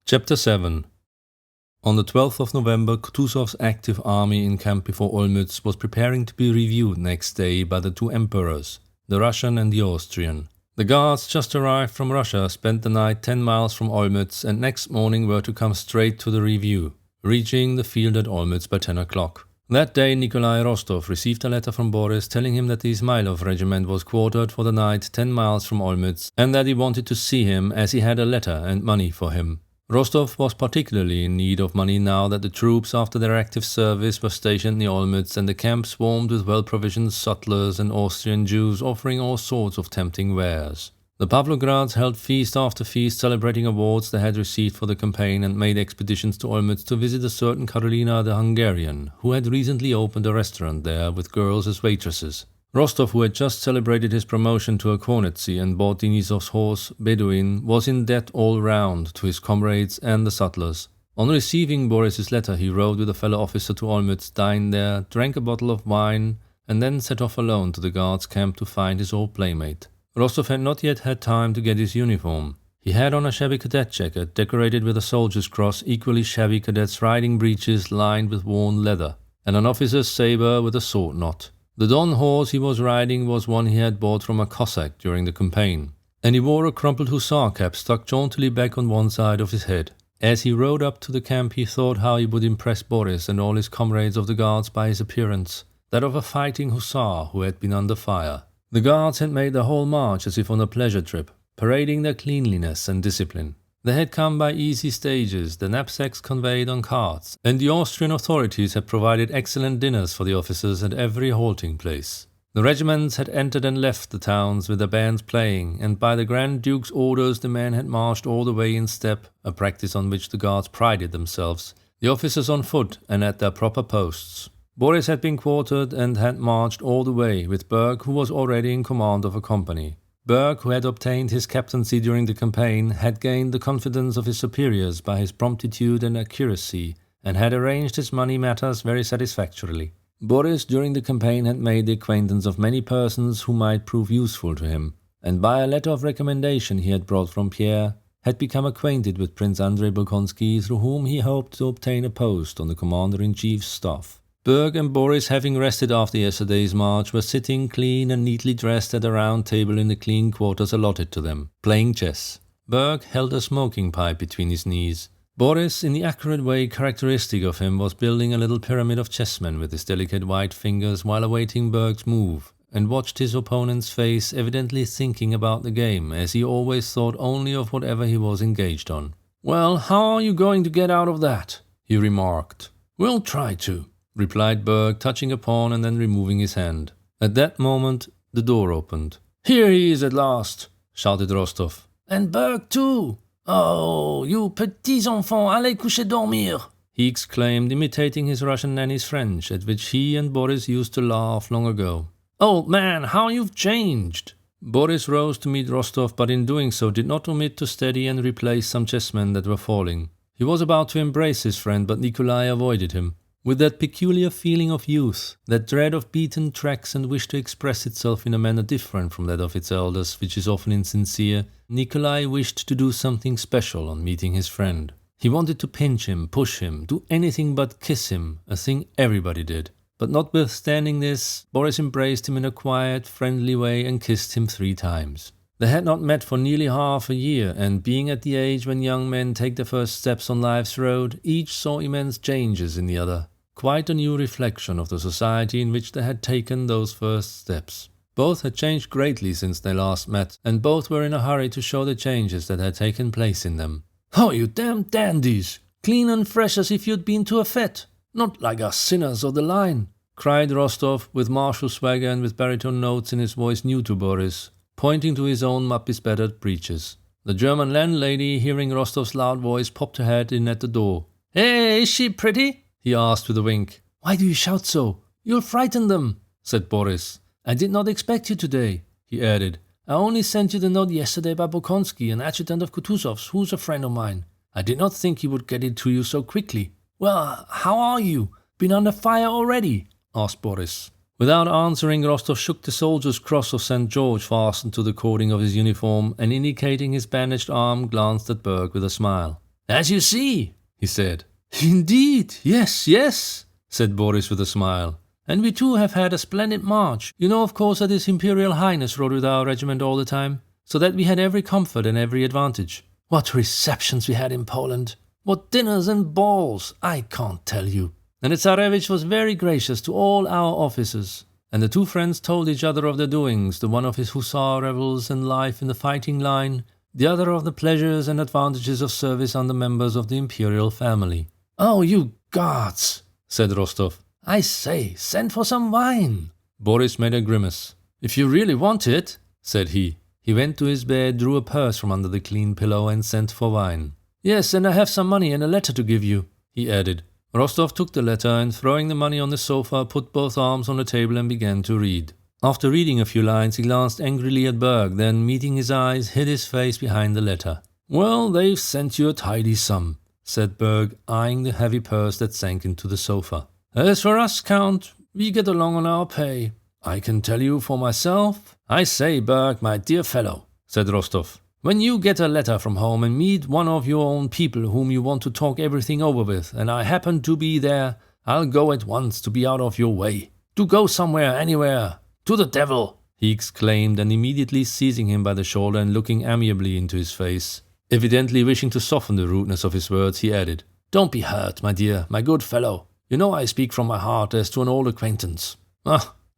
Chapter 7. On the 12th of November, Kutuzov's active army in camp before Olmütz was preparing to be reviewed next day by the two emperors, the Russian and the Austrian. The guards just arrived from Russia spent the night 10 miles from Olmütz and next morning were to come straight to the review, reaching the field at Olmütz by 10 o'clock. That day Nikolai Rostov received a letter from Boris telling him that the Ismailov regiment was quartered for the night 10 miles from Olmütz and that he wanted to see him as he had a letter and money for him. Rostov was particularly in need of money now that the troops after their active service were stationed near Olmütz and the camp swarmed with well-provisioned sutlers and Austrian Jews offering all sorts of tempting wares. The Pavlograds held feast after feast celebrating awards they had received for the campaign and made expeditions to Olmütz to visit a certain Karolina the Hungarian, who had recently opened a restaurant there with girls as waitresses. Rostov, who had just celebrated his promotion to a cornetcy and bought Denisov's horse, Bedouin, was in debt all round to his comrades and the sutlers. On receiving Boris's letter, he rode with a fellow officer to Olmütz, dined there, drank a bottle of wine, and then set off alone to the guards' camp to find his old playmate. Rostov had not yet had time to get his uniform. He had on a shabby cadet jacket, decorated with a soldier's cross, equally shabby cadet's riding breeches lined with worn leather, and an officer's sabre with a sword knot. The Don horse he was riding was one he had bought from a Cossack during the campaign, and he wore a crumpled hussar cap stuck jauntily back on one side of his head. As he rode up to the camp he thought how he would impress Boris and all his comrades of the guards by his appearance, that of a fighting hussar who had been under fire. The guards had made the whole march as if on a pleasure trip, parading their cleanliness and discipline. They had come by easy stages, the knapsacks conveyed on carts, and the Austrian authorities had provided excellent dinners for the officers at every halting place. The regiments had entered and left the towns with their bands playing, and by the Grand Duke's orders the men had marched all the way in step, a practice on which the guards prided themselves, the officers on foot and at their proper posts. Boris had been quartered and had marched all the way, with Berg, who was already in command of a company. Berg, who had obtained his captaincy during the campaign, had gained the confidence of his superiors by his promptitude and accuracy, and had arranged his money matters very satisfactorily. Boris during the campaign had made the acquaintance of many persons who might prove useful to him, and by a letter of recommendation he had brought from Pierre, had become acquainted with Prince Andrei Bolkonsky, through whom he hoped to obtain a post on the Commander-in-Chief's staff. Berg and Boris, having rested after yesterday's march, were sitting clean and neatly dressed at a round table in the clean quarters allotted to them, playing chess. Berg held a smoking pipe between his knees. Boris, in the accurate way characteristic of him, was building a little pyramid of chessmen with his delicate white fingers while awaiting Berg's move, and watched his opponent's face, evidently thinking about the game, as he always thought only of whatever he was engaged on. "Well, how are you going to get out of that?" he remarked. "We'll try to," replied Berg, touching a pawn and then removing his hand. At that moment the door opened. "Here he is at last," shouted Rostov. "And Berg too! Oh, you petits enfants, allez coucher dormir!" he exclaimed, imitating his Russian nanny's French, at which he and Boris used to laugh long ago. "Old man, how you've changed!" Boris rose to meet Rostov, but in doing so did not omit to steady and replace some chessmen that were falling. He was about to embrace his friend, but Nikolai avoided him. With that peculiar feeling of youth, that dread of beaten tracks and wish to express itself in a manner different from that of its elders, which is often insincere, Nikolai wished to do something special on meeting his friend. He wanted to pinch him, push him, do anything but kiss him, a thing everybody did. But notwithstanding this, Boris embraced him in a quiet, friendly way and kissed him 3 times. They had not met for nearly half a year, and being at the age when young men take their first steps on life's road, each saw immense changes in the other. Quite a new reflection of the society in which they had taken those first steps. Both had changed greatly since they last met, and both were in a hurry to show the changes that had taken place in them. "Oh, you damn dandies! Clean and fresh as if you'd been to a fête! Not like us sinners of the line!" cried Rostov, with martial swagger and with baritone notes in his voice new to Boris, pointing to his own mud-bespattered breeches. The German landlady, hearing Rostov's loud voice, popped her head in at the door. "Hey, is she pretty?" he asked with a wink. "Why do you shout so? You'll frighten them," said Boris. "I did not expect you today," he added. "I only sent you the note yesterday by Bolkonsky, an adjutant of Kutuzov's, who's a friend of mine. I did not think he would get it to you so quickly." "Well, how are you? Been under fire already?" asked Boris. Without answering, Rostov shook the soldier's cross of St. George fastened to the cording of his uniform, and indicating his bandaged arm, glanced at Berg with a smile. As you see, he said. Indeed, yes, yes, said Boris with a smile. And we too have had a splendid march. You know, of course, that His Imperial Highness rode with our regiment all the time, so that we had every comfort and every advantage. What receptions we had in Poland! What dinners and balls! I can't tell you. And the Tsarevich was very gracious to all our officers. And the two friends told each other of their doings, the one of his hussar revels and life in the fighting line, the other of the pleasures and advantages of service under members of the imperial family. Oh, you gods, said Rostov. I say, send for some wine. Boris made a grimace. If you really want it, said he. He went to his bed, drew a purse from under the clean pillow and sent for wine. Yes, and I have some money and a letter to give you, he added. Rostov took the letter and, throwing the money on the sofa, put both arms on the table and began to read. After reading a few lines, he glanced angrily at Berg, then, meeting his eyes, hid his face behind the letter. Well, they've sent you a tidy sum, said Berg, eyeing the heavy purse that sank into the sofa. As for us, Count, we get along on our pay. I can tell you for myself. I say, Berg, my dear fellow, said Rostov, when you get a letter from home and meet one of your own people whom you want to talk everything over with, and I happen to be there, I'll go at once to be out of your way. To go somewhere, anywhere. To the devil, he exclaimed, and immediately seizing him by the shoulder and looking amiably into his face, evidently wishing to soften the rudeness of his words, he added, Don't be hurt, my dear, my good fellow. You know I speak from my heart as to an old acquaintance.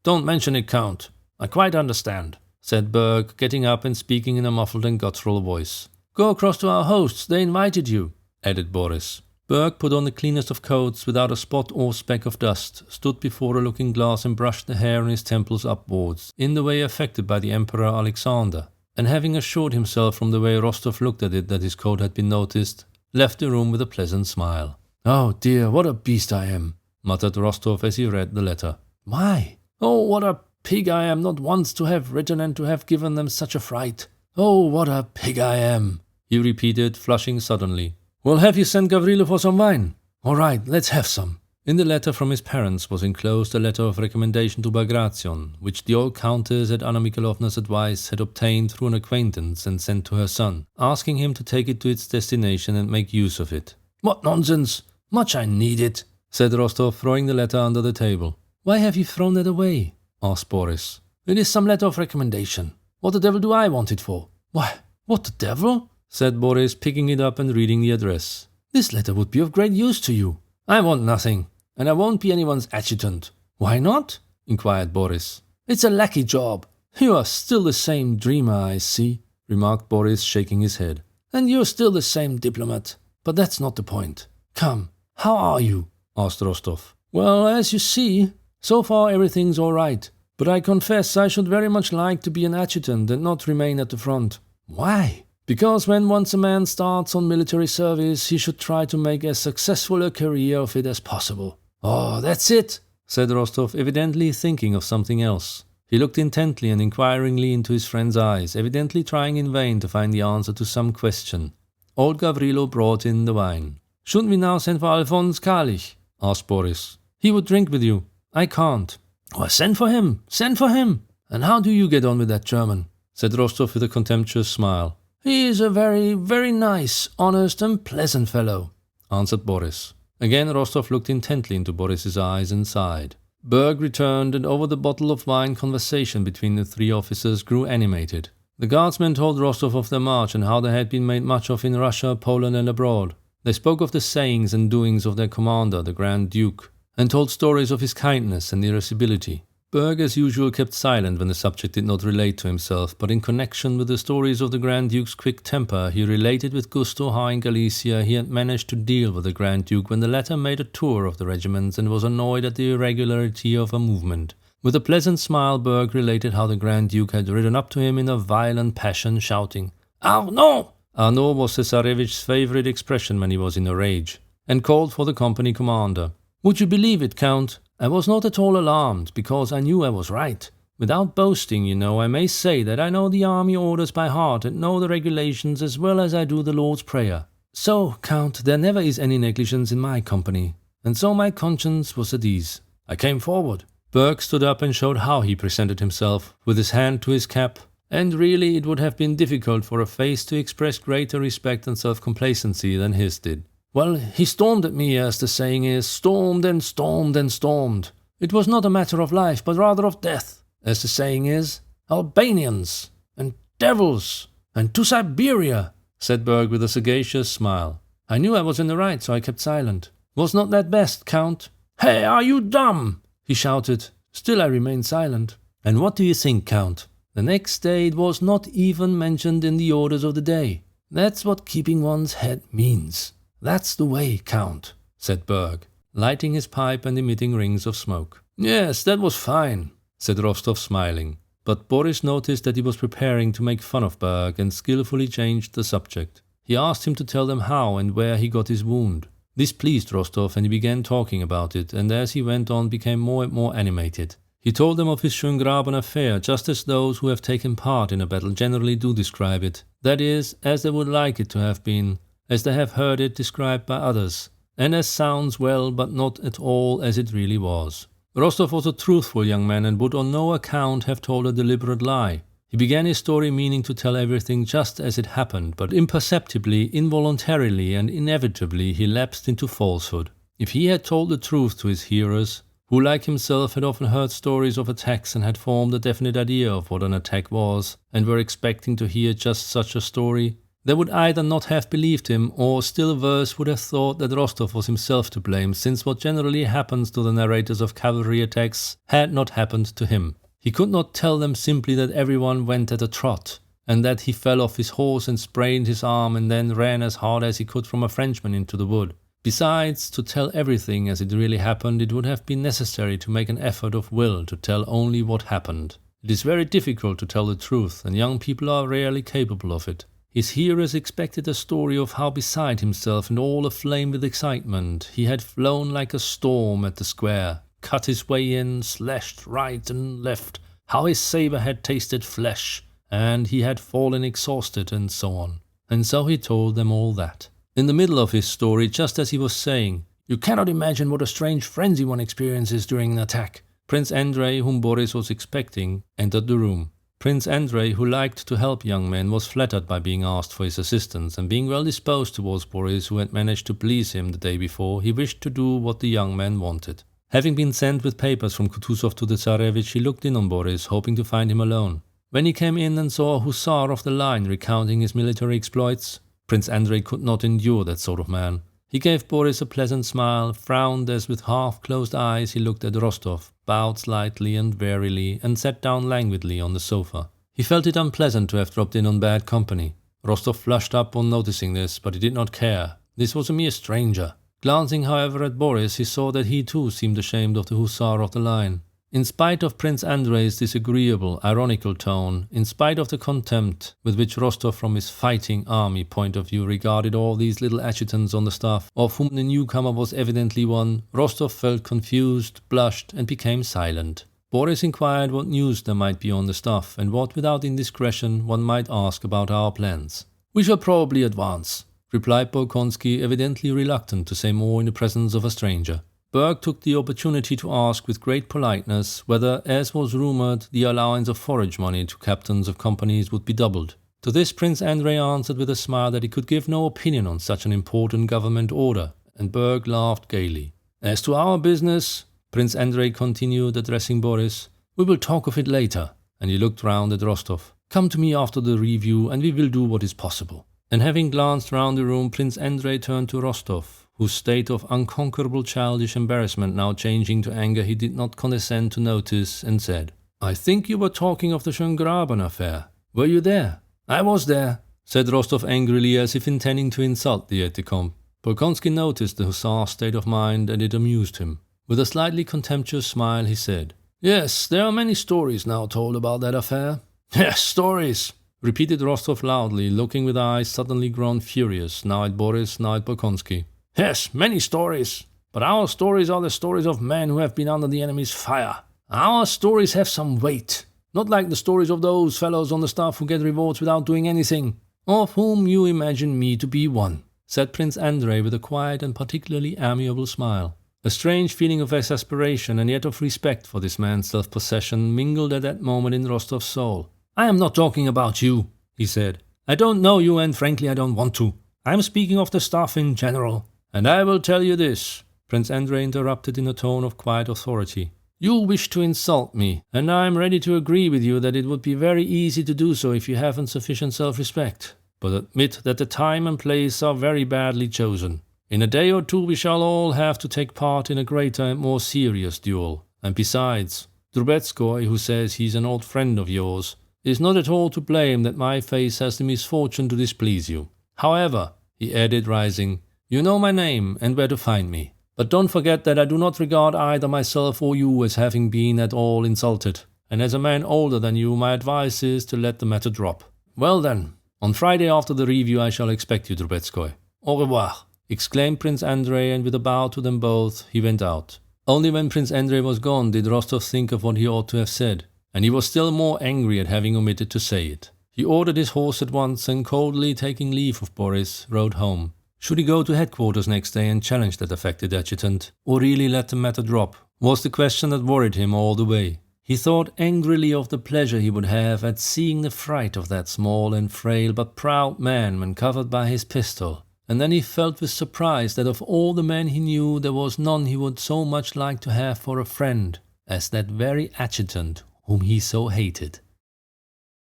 Don't mention it, Count. I quite understand, said Berg, getting up and speaking in a muffled and guttural voice. Go across to our hosts, they invited you, added Boris. Berg put on the cleanest of coats, without a spot or speck of dust, stood before a looking-glass and brushed the hair on his temples upwards, in the way affected by the Emperor Alexander, and having assured himself from the way Rostov looked at it that his coat had been noticed, left the room with a pleasant smile. Oh dear, what a beast I am, muttered Rostov as he read the letter. Why? Oh, what a pig I am not once to have written and to have given them such a fright. Oh, what a pig I am, he repeated, flushing suddenly. Well, have you sent Gavrilo for some wine? All right, let's have some. In the letter from his parents was enclosed a letter of recommendation to Bagration, which the old countess at Anna Mikhailovna's advice had obtained through an acquaintance and sent to her son, asking him to take it to its destination and make use of it. What nonsense! Much I need it, said Rostov, throwing the letter under the table. Why have you thrown it away? Asked Boris. It is some letter of recommendation. What the devil do I want it for? Why, what the devil? Said Boris, picking it up and reading the address. This letter would be of great use to you. I want nothing, and I won't be anyone's adjutant. Why not? Inquired Boris. It's a lackey job. You are still the same dreamer, I see, remarked Boris, shaking his head. And you're still the same diplomat. But that's not the point. Come, how are you? Asked Rostov. Well, as you see, so far everything's all right. But I confess I should very much like to be an adjutant and not remain at the front. Why? Because when once a man starts on military service, he should try to make as successful a career of it as possible. Oh, that's it, said Rostov, evidently thinking of something else. He looked intently and inquiringly into his friend's eyes, evidently trying in vain to find the answer to some question. Old Gavrilo brought in the wine. Shouldn't we now send for Alphonse Karlich? Asked Boris. He would drink with you. I can't. Well, send for him. Send for him. And how do you get on with that German? Said Rostov with a contemptuous smile. He is a very, very nice, honest and pleasant fellow, answered Boris. Again Rostov looked intently into Boris's eyes and sighed. Berg returned, and over the bottle of wine conversation between the three officers grew animated. The guardsmen told Rostov of their march and how they had been made much of in Russia, Poland and abroad. They spoke of the sayings and doings of their commander, the Grand Duke, and told stories of his kindness and irascibility. Berg, as usual, kept silent when the subject did not relate to himself, but in connection with the stories of the Grand Duke's quick temper, he related with gusto how in Galicia he had managed to deal with the Grand Duke when the latter made a tour of the regiments and was annoyed at the irregularity of a movement. With a pleasant smile, Berg related how the Grand Duke had ridden up to him in a violent passion, shouting, Arnaud! Arnaud was the Tsarevich's favourite expression when he was in a rage, and called for the company commander. Would you believe it, Count? I was not at all alarmed, because I knew I was right. Without boasting, you know, I may say that I know the army orders by heart and know the regulations as well as I do the Lord's Prayer. So, Count, there never is any negligence in my company, and so my conscience was at ease. I came forward. Berg stood up and showed how he presented himself, with his hand to his cap, And really it would have been difficult for a face to express greater respect and self-complacency than his did. Well, he stormed at me, as the saying is, stormed and stormed and stormed. It was not a matter of life, but rather of death, as the saying is. Albanians, and devils, and to Siberia, said Berg with a sagacious smile. I knew I was in the right, so I kept silent. Was not that best, Count? Hey, are you dumb? He shouted. Still I remained silent. And what do you think, Count? The next day it was not even mentioned in the orders of the day. That's what keeping one's head means. That's the way, Count, said Berg, lighting his pipe and emitting rings of smoke. Yes, that was fine, said Rostov, smiling. But Boris noticed that he was preparing to make fun of Berg and skillfully changed the subject. He asked him to tell them how and where he got his wound. This pleased Rostov and he began talking about it, and as he went on became more and more animated. He told them of his Schöngraben affair, just as those who have taken part in a battle generally do describe it. That is, as they would like it to have been, as they have heard it described by others, and as sounds well but not at all as it really was. Rostov was a truthful young man and would on no account have told a deliberate lie. He began his story meaning to tell everything just as it happened, but imperceptibly, involuntarily and inevitably he lapsed into falsehood. If he had told the truth to his hearers, who like himself had often heard stories of attacks and had formed a definite idea of what an attack was, and were expecting to hear just such a story, they would either not have believed him, or still worse would have thought that Rostov was himself to blame, since what generally happens to the narrators of cavalry attacks had not happened to him. He could not tell them simply that everyone went at a trot, and that he fell off his horse and sprained his arm and then ran as hard as he could from a Frenchman into the wood. Besides, to tell everything as it really happened, it would have been necessary to make an effort of will to tell only what happened. It is very difficult to tell the truth, and young people are rarely capable of it. His hearers expected a story of how beside himself and all aflame with excitement, he had flown like a storm at the square, cut his way in, slashed right and left, how his sabre had tasted flesh, and he had fallen exhausted, and so on. And so he told them all that. In the middle of his story, just as he was saying, "You cannot imagine what a strange frenzy one experiences during an attack," Prince Andrei, whom Boris was expecting, entered the room. Prince Andrei, who liked to help young men, was flattered by being asked for his assistance, and being well disposed towards Boris, who had managed to please him the day before, he wished to do what the young man wanted. Having been sent with papers from Kutuzov to the Tsarevich, he looked in on Boris, hoping to find him alone. When he came in and saw a hussar of the line recounting his military exploits, Prince Andrei could not endure that sort of man. He gave Boris a pleasant smile, frowned as with half-closed eyes he looked at Rostov, bowed slightly and warily, and sat down languidly on the sofa. He felt it unpleasant to have dropped in on bad company. Rostov flushed up on noticing this, but he did not care. This was a mere stranger. Glancing, however, at Boris, he saw that he too seemed ashamed of the hussar of the line. In spite of Prince Andrei's disagreeable, ironical tone, in spite of the contempt with which Rostov from his fighting army point of view regarded all these little adjutants on the staff, of whom the newcomer was evidently one, Rostov felt confused, blushed, and became silent. Boris inquired what news there might be on the staff, and what, without indiscretion, one might ask about our plans. "We shall probably advance," replied Bolkonsky, evidently reluctant to say more in the presence of a stranger. Berg took the opportunity to ask with great politeness whether, as was rumoured, the allowance of forage money to captains of companies would be doubled. To this Prince Andrei answered with a smile that he could give no opinion on such an important government order, and Berg laughed gaily. "As to our business," Prince Andrei continued, addressing Boris, "we will talk of it later," and he looked round at Rostov. "Come to me after the review and we will do what is possible." And having glanced round the room, Prince Andrei turned to Rostov, whose state of unconquerable childish embarrassment now changing to anger he did not condescend to notice, and said, "I think you were talking of the Schöngraben affair. Were you there?" "I was there," said Rostov angrily, as if intending to insult the aide-de-camp. Bolkonsky noticed the hussar's state of mind, and it amused him. With a slightly contemptuous smile he said, "Yes, there are many stories now told about that affair." "Yes, stories," repeated Rostov loudly, looking with eyes suddenly grown furious, now at Boris, now at Bolkonsky. "Yes, many stories. But our stories are the stories of men who have been under the enemy's fire. Our stories have some weight. Not like the stories of those fellows on the staff who get rewards without doing anything, of whom you imagine me to be one," said Prince Andrei with a quiet and particularly amiable smile. A strange feeling of exasperation and yet of respect for this man's self-possession mingled at that moment in Rostov's soul. "I am not talking about you," he said. "I don't know you, and frankly I don't want to. I am speaking of the staff in general. And I will tell you this," Prince Andrei interrupted in a tone of quiet authority. "You wish to insult me, and I am ready to agree with you that it would be very easy to do so if you haven't sufficient self-respect. But admit that the time and place are very badly chosen. In a day or two we shall all have to take part in a greater and more serious duel. And besides, Drubetskoy, who says he's an old friend of yours, is not at all to blame that my face has the misfortune to displease you. However," he added, rising, "you know my name and where to find me. But don't forget that I do not regard either myself or you as having been at all insulted, and as a man older than you, my advice is to let the matter drop. Well then, on Friday after the review I shall expect you, Drubetskoy. Au revoir," exclaimed Prince Andrei, and with a bow to them both, he went out. Only when Prince Andrei was gone did Rostov think of what he ought to have said, and he was still more angry at having omitted to say it. He ordered his horse at once, and coldly taking leave of Boris, rode home. Should he go to headquarters next day and challenge that affected adjutant, or really let the matter drop, was the question that worried him all the way. He thought angrily of the pleasure he would have at seeing the fright of that small and frail but proud man when covered by his pistol, and then he felt with surprise that of all the men he knew there was none he would so much like to have for a friend as that very adjutant whom he so hated.